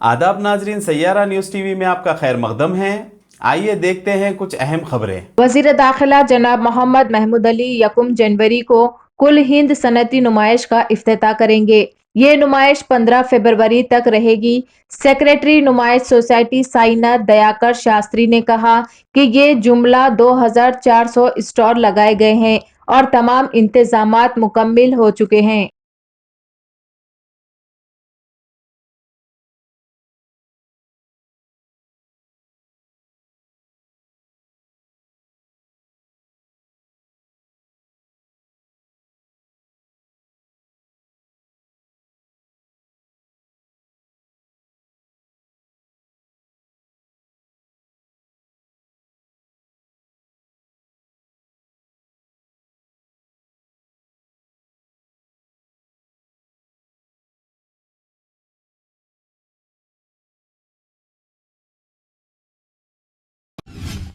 आदाब नाजरीन, Saiyaara news TV में आपका खैर मकदम है। आइए देखते हैं कुछ अहम खबरें। वज़ीर दाखिला जनाब मोहम्मद महमूद अली 1 जनवरी को कुल हिंद सनती नुमाइश का इफ्तिताह करेंगे। ये नुमाइश 15 फरवरी तक रहेगी। सेक्रेटरी नुमाइश सोसाइटी साइना दयाकर शास्त्री ने कहा कि ये जुमला 2400 स्टॉल लगाए गए हैं और तमाम इंतजामात मुकम्मिल हो चुके हैं।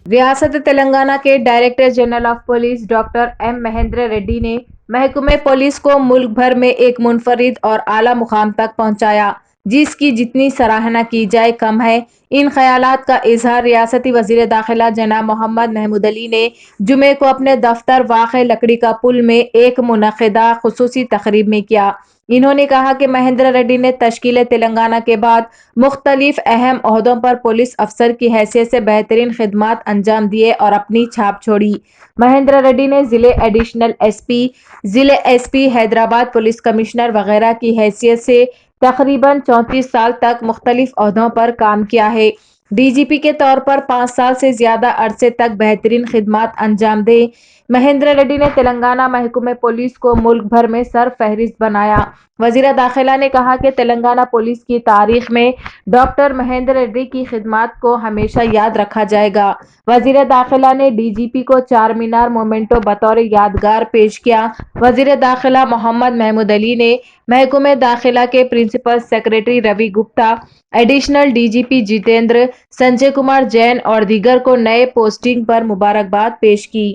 रियासत तेलंगाना के director general of police doctor M Mahendra Reddy ने महकमे पुलिस को मुल्क भर में एक मुनफरिद और आला मुकाम तक पहुंचाया, जिसकी जितनी सराहना की जाए कम है। इन ख्यालात का इजहार रियासती वजीर दाखिला जनाब मोहम्मद महमूद अली ने जुमे को अपने दफ्तर वाक़े लकड़ी का पुल में एक मुनक़िदा खुसूसी तकरीब में किया। इन्होंने कहा कि महेंद्र रेड्डी ने तश्कील तेलंगाना के बाद मुख्तलिफ अहम ओहदों पर पुलिस अफसर की हैसियत से बेहतरीन खिदमात अंजाम दिए और अपनी छाप छोड़ी। महेंद्र रेड्डी ने जिले एडिशनल एसपी, जिले एसपी हैदराबाद, पुलिस कमिश्नर वगैरह की हैसियत से तकरीबन 34 साल तक मुख्तलिफ ओहदों पर काम किया है। डीजीपी के तौर पर 5 साल से ज्यादा अरसे तक बेहतरीन खिदमात अंजाम दे महेंद्र रेड्डी ने तेलंगाना महकमे पुलिस को मुल्क भर में सर फहरिस्त बनाया। वजीर दाखिला ने कहा कि तेलंगाना पुलिस की तारीख में डॉक्टर महेंद्र रेड्डी की खिदमात को हमेशा याद रखा जाएगा। वजीर दाखिला ने डीजीपी को चार मीनार मोमेंटो बतौर यादगार पेश किया। वजीर दाखिला मोहम्मद महमूद अली ने महकमे दाखिला के principal secretary Ravi Gupta, additional DGP Jitendra, Sanjay Kumar Jain और दीगर को नए पोस्टिंग पर मुबारकबाद पेश की।